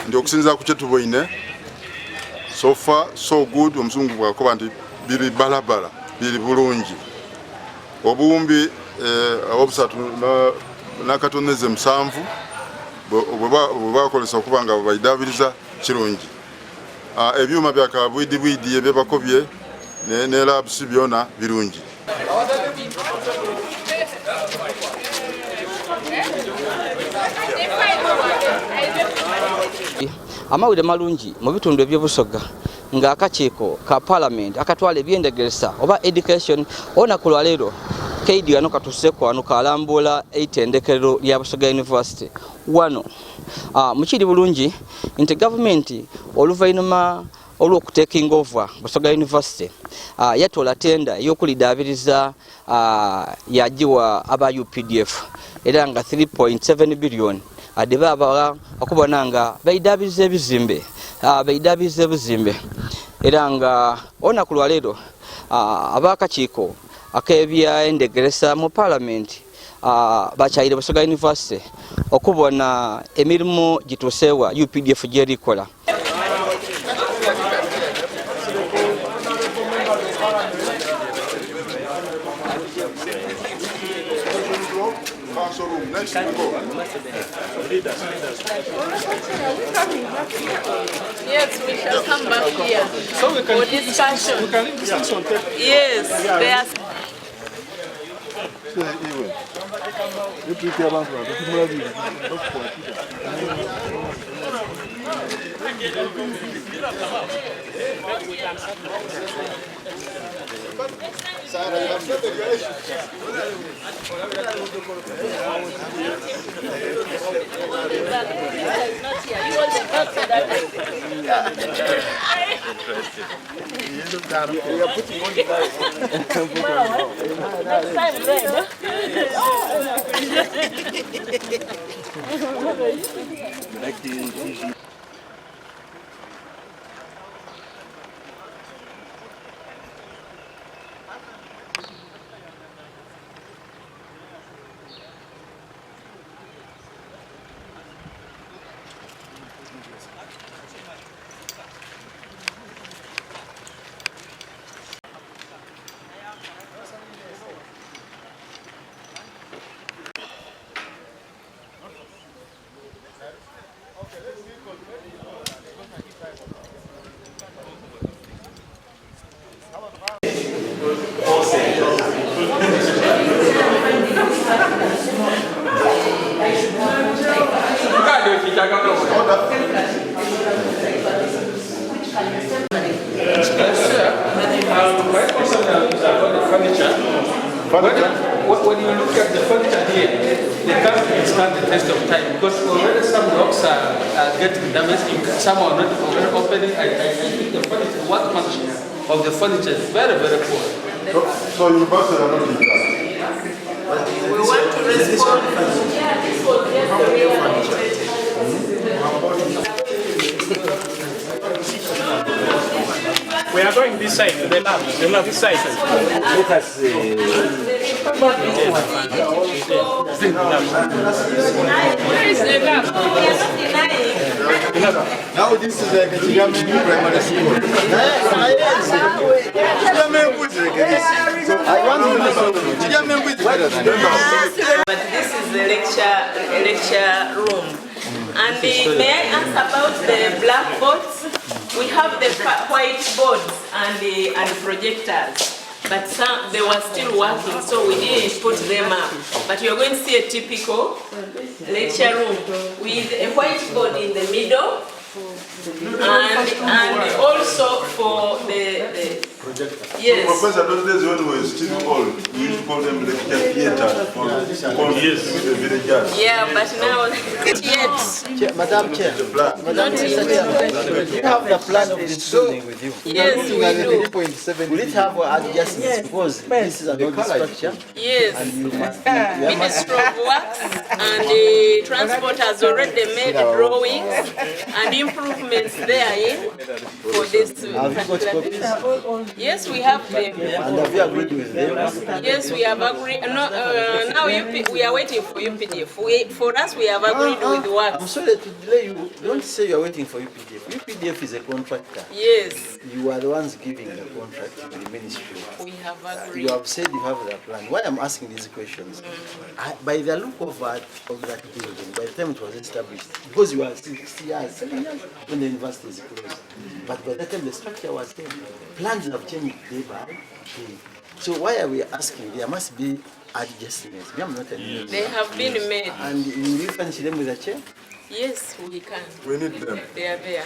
ndio okusinza ku kyetuboine so far so good. Omuzungu bwakoba nti biri balabala biri bulungi obuwumbi obusatu n'akatoneze 7 bwe bakolesa okuba nga baidabiriza kirungi. Ebyuma bya kabwidibwidi ebyebakobye ne labs byona birungi. Amawulire malungi mu bitundu eby'Obusoga nga akakiiko ka Parliament akatwala ebyendegeresa oba education olunaku lwa leero Keidi gano katuseeko wano kalambula eitendekero lya Busoga University wano. Mukiri bulungi nti gavumenti oluvannyuma olw'okuteking over Busoga University yatola tenda y'okulidabiriza yagiwa aba UPDF era nga 3.7 billion ade baba okubona nga baidabiriza ebizimbe era nga olunaku lwa leero abakakiiko ak'ebyendegeresa mu Parliament bakyayire Busoga University okubona emirimu gituseewa UPDF gyerikola. Yes, we shall come back here for discussion. We can leave this on tape. Yes, there's When you look at the furniture here, they can't stand the test of time because already some blocks are getting damaged. Some are not already opening. I think the furniture, workmanship of the furniture is very, very poor. So you must have not been done. we want to respond. Yeah, this was yesterday. We are going this side, the lab this side. Let us see. Where is the lab? Now this is like a Chigame primary school. I want to know Chigame with But this is the lecture room. And may I ask about the blackboards? We have the white boards and projectors, but they were still working, so we didn't put them up. But you're going to see a typical lecture room with a whiteboard in the middle, and also for the yes. Professor, those days when we were still old, we used to call them lecture theater. Yes. The villagers. Yeah, but now yet. Madam Chair, Madam Chair, you have the plan of this building with you. Yes, we do. 3.7. Will it have adjustments because this is an old structure? Yes. And you must. Ministry of Works and Transport has already made drawings and improvements therein for this. Have you got copies? Yes, we have them. And have you agreed with them? Yes, we have agreed. No, now we are waiting for UPDF. For us, we have agreed with I'm what? sorry to delay you. Don't say you are waiting for UPDF. UPDF is a contractor. Yes, You are the ones giving the contract to the ministry. we have agreed. You have said you have the plan. Why I'm asking these questions? By the look of that building, by the time it was established, because you are 6 years, 7 years when the university is closed, but by the time the structure was there, plans have changed day by day. So why are we asking? There must be adjustments. I'm not admitting. They have been made. And will you furnish them with a chair? Yes, we can. We need them. They are there.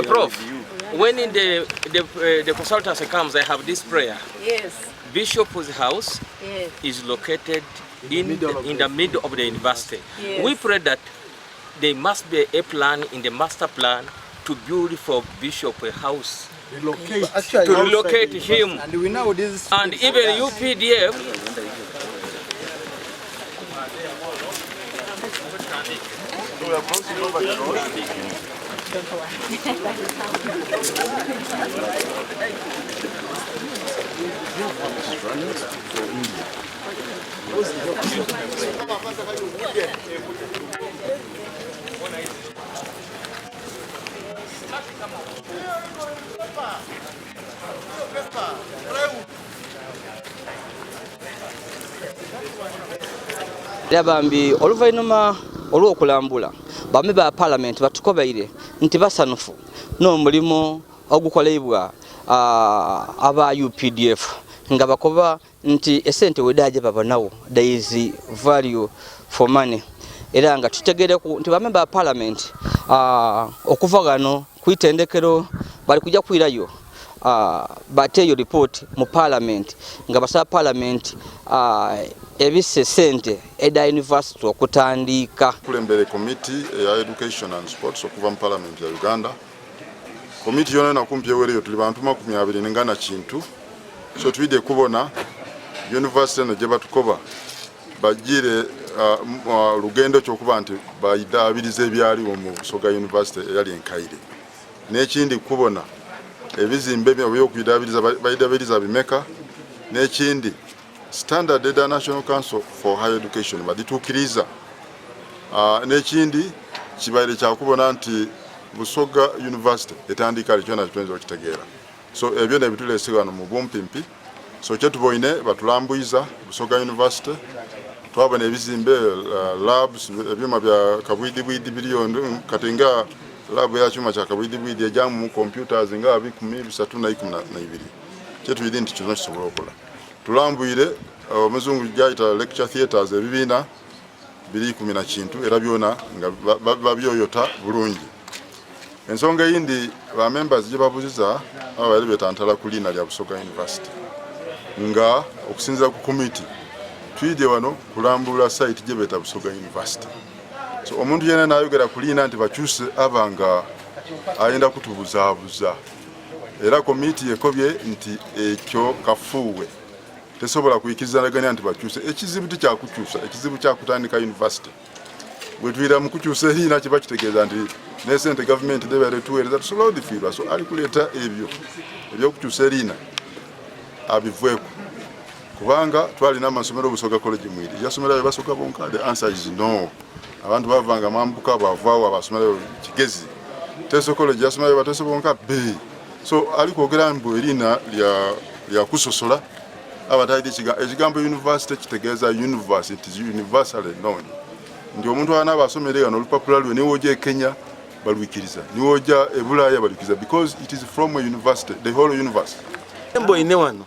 Prof, when in the consultancy comes, I have this prayer. Yes. Bishop's house Yes. is located in the middle of the university. Yes. We pray that there must be a plan in the master plan to build for Bishop a house, Actually, to relocate him, And we know this. and even UPDF. Yabambi oluvannyuma olw'okulambula bame ba parliament batukobaire nti basanufu n'omulimu ogukolebwa aba UPDF nga bakoba nti esente wedaje babanawo there is value for money era nga tutegereku nti bame ba parliament okuva gano kwitendekero bali kujja kwirayo bateyo report mu parliament nga basaba parliament ebise sente eda university okutandika Kulembere committee ya education and sports okuva mu parliament ya Uganda. Committee yona nakumpye wereyo tuli bantu 20 ngana kintu. So twide kubona university no je batukoba bajire lugendo kyokuba nti bayidabirize ebyali mu Busoga University yali enkaire. N'ekindi kubona ebizimbe by'okuyidabiriza bayidabiriza bimeka. N'ekindi Standard Data National Council for Higher Education baditukiriza. N'ekindi kibaire kyakubona nti Busoga University etandika likyona kipenzo okitegeera. So ebyo ne bitulesigano mu bumpimpi. So kyetuboine batulambuiza Busoga University twabona ebizimbe labs ebyuma bya kabwidibwidi biliyo katenga lab ya chuma cha kabwidibwidi ejamu mu computers nga 1312 kyetuyidi nti kino kisobola okola. Tulambuire omuzungu jaita lecture theaters ebibina 210 kintu era byona nga babyoyota bulungi. Ensonga yindi ba members je babuziza abali betantala kulina lya Busoga University nga okusinza ku committee twide wano kulambula site je beta Busoga University. So omuntu yena nayogera kulina nti bakyuse abanga ayenda kutubuzabuza era committee ekobye nti ekyo kafuwe tesobola kuyikizanaganya nti bakyuse ekizibu tikyakukyusa ekizibu kyakutandika university bwetwira mu kukyusa erina kiba kitegeeza nti nesente government debere tuweereza tusobola odifiirwa so ali kuleeta ebyo ebyokukyusa erina abivweku kubanga twalina amasomero Busoga College mwiri yasomerayo basoka bonka. The answer is no. Abantu bavanga mambuka bavaawo abasomerayo Kigezi Teso College yasomerayo bateso bonka be. So ali kwogera mbu erina lya kusosola abataidi ekigambo university kitegeeza university is universally known. Ndio omuntu ana basomerera n'olupapula lwe niwoje Kenya balwikiriza niwoja ebulaya balwikiriza because it is from a university, the whole university. Embo ine wano.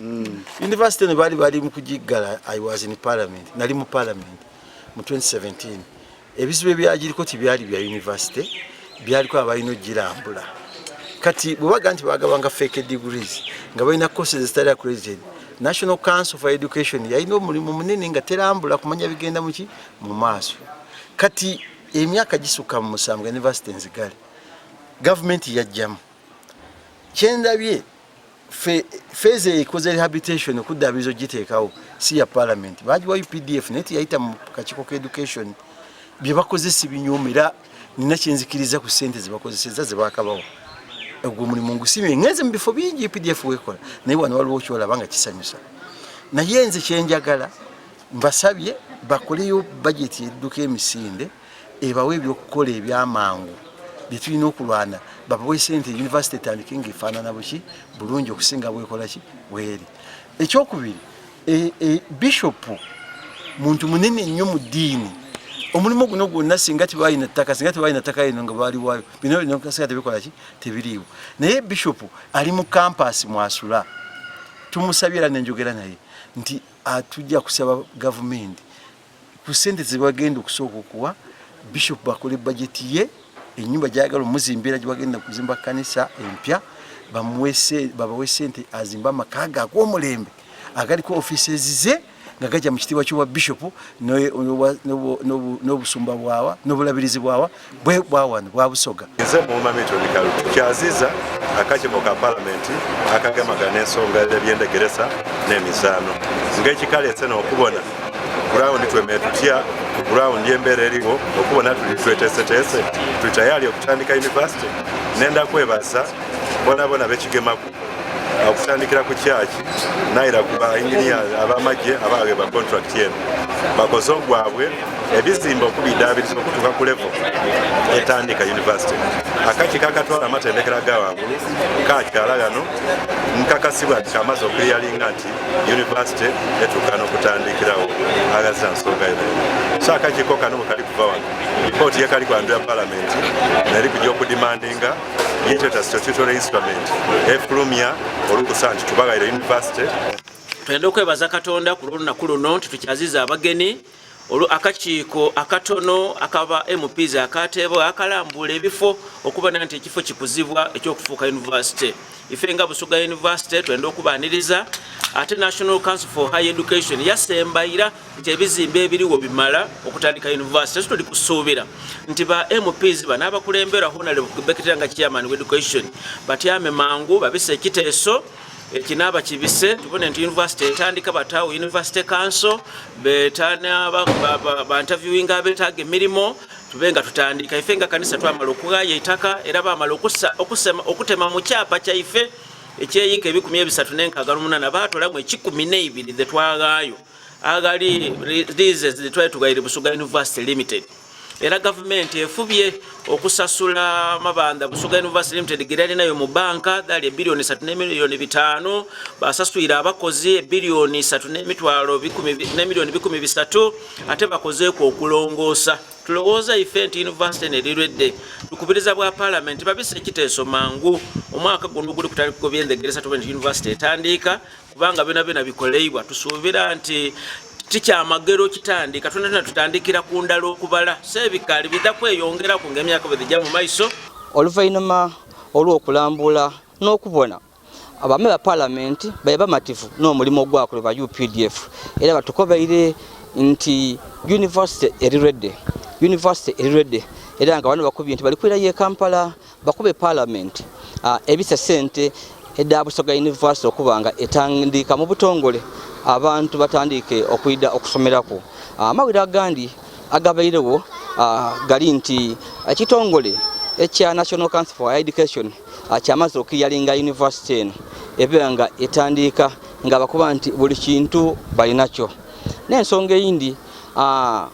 University ne bali mu kujigala. I was in parliament. Nali mu parliament mu 2017. Ebizibu byagiriko tibyali bya university byaliko abalino girambula. Kati bubaga nti bagabanga fake degrees nga balina courses zitali accredited. National Council for Education yalina omulimu munene nga terambula kumanya bigenda muki mu maaso. Kati emyaka gisuka mu musanvu university nzigale. Government yajjamu. Kyendabye phase ikoze rehabilitation okudabizo giteekawo si ya parliament bagiwa UPDF neti yaita mu kachiko ka education bye bakozesa binyumira nina kyenzikiriza ku sente zibakozeseza zibakabawo ogwo mulimu ngusime ngeze mu bifo bingi UPDF wekola naye wano waliwo kyola banga kisanyusa naye nze kyenjagala mbasabye bakoleyo budget yedduka emisinde ebawe ebyokukola ebyamangu bitulina okulwana babawe sente university tandikinga efaanana buki bulungi okusinga bwekola ki bweri ekyokubiri bishop muntu munene nnyo mu ddiini omulimu guno gwonna singa tibalina ttaka singa tibalina ttaka eno nga baali waayo bino singa tebikola ki tebiriiwo naye bishop ali mu campus mwasula tumusabye era nenjogera naye nti atujja kusaba gavumenti ku sente zibagenda okusooka okuwa bishop bakole budget ye enyumba gyagala omuzimbira gyagenda kuzimba kanisa empya babawe sente azimba amakaga ag'omulembe agaliko offices ze nga gajja mu kitiibwa ky'obwa bishop n'obusumba bwawa n'obulabirizi bwawa bwawano bwa Busoga. Nze Muhammad Kalu kyaziza akakimo ka parliament akagamagana ensonga y'ebyendegeresa n'emizaano ng'ekikaleetse n'okubona ground twemetutya ground y'embeera eriwo okubona tweteeseteese tuli tayali okutandika university nenda kwebaza bona b'ekigemaku okutandikira ku kyaki naira ku bainginiya abamagye abawe ba contract yenu bakoze ogwabwe ebizimba okubidabiriza okutuuka ku level etandika university akaki kakatwala amatendekera gawangulu kakyala gano nkakasibwa nti kamaze okuyalinga nti university etuuka n'okutandikirawo agaza nsonga eno so akakiko kano bwe kali kuva wano ripooti ye kali kwandula palamenti neri kujja okudimandinga yiteta statutory instrument efulumya olukusa nti tubagaire university. Twenda okwebaza Katonda ku lunaku luno nti tukyaziza abagenyi akakiiko akatono akaba MPs akateebwa akalambula ebifo okubona nti ekifo kikuzibwa ekyokufuuka university. Ife nga Busoga University twenda okubaniriza ate National Council for Higher Education yasembayira nti ebizimbe ebiriwo bimala okutandika university. Tuli kusuubira nti ba MPs bana abakulembera Honorable Beketanga Chairman of Education batyame mangu babise ekiteeso ekinaba kibise tubone nti university etandika batawo University Council betana ba interviewing abetage milimo tubenga tutandika ife nga kanisa twamala okugaya itaka era bamala okutema mu kyapa kya ife ekyeyika 13 batolamu 12 ze twagayo agali these ze twetugayire Busoga University Limited. Era government efubye okusasula mabanda Busoga University Limited girali nayo mu banka dali bilioni 3 milioni 5 basasuira abakozi bilioni 3 mitwalo 10 milioni 13 ate bakoze ko okulongosa tulowooza event university nerirwedde tukubiriza bwa parliament babise ekiteeso mangu omwaka guno guli kutandika kubyendegeresa tubone university etandika kubanga bena bikoleibwa tusuubira nti ticha magero kitandika tunatuna tutandikira ku ndalo okubala sebikali bidakweyongera ku ngemyaka bwejja mu maiso oluvainama olw'okulambula n'okubona abame ba parliament bayaba matifu n'omulimu gwakole ba UPDF era batukobaire nti university erirwedde era nga bano bakubye nti balikwira ye Kampala bakube parliament ebisa sente edda Busoga University okubanga etandika mu butongole abantu batandike okuida okusomerako amawira agandi agabairewo gali nti ekitongole ekya National Council for Higher Education kyamaze okuyalinga university eno ebanga etandika nga bakuba nti buli kintu balinakyo n'ensonga eyindi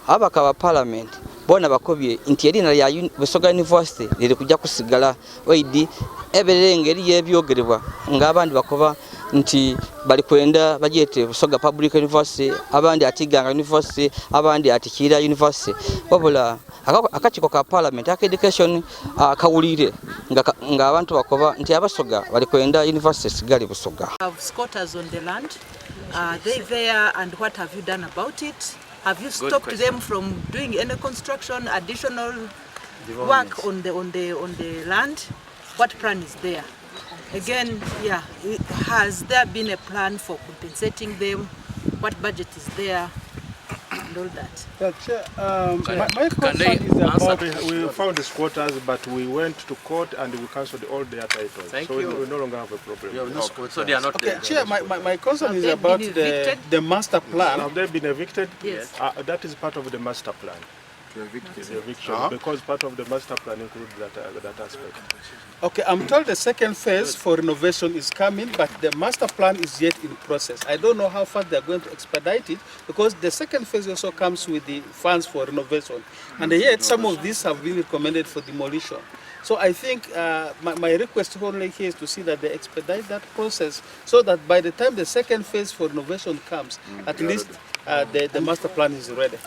abaka ba parliament bona bakobye nti erina lya Busoga University liri kujja kusigala waidi eberenge eri yebyogerebwa nga abandi bakoba nti bali kwenda bajete Busoga Public University abandi atiganga University abandi atikira University wabula akakiko ka parliament aka education kawulire nga abantu bakoba nti abasoga bali kwenda University sigali Busoga. Have squatters on the land. They there, and what have you done about it? Have you stopped them from doing any construction, additional work on the land? What plan is there? Again, yeah, has there been a plan for compensating them? What budget is there? and all that. Chair, my concern is about we found the squatters, but we went to court and we cancelled all their titles. So we no longer have a problem. So they are not Okay, Chair, my concern Have is they about been evicted? the master plan. Have they been evicted? Yes. That is part of the master plan. The eviction, because part of the master plan includes that aspect. Okay, I'm told the second phase for renovation is coming, but the master plan is yet in process. I don't know how fast they're going to expedite it, because the second phase also comes with the funds for renovation. And yet some of these have been recommended for demolition. So I think my request only here is to see that they expedite that process, so that by the time the second phase for renovation comes, at least the master plan is ready.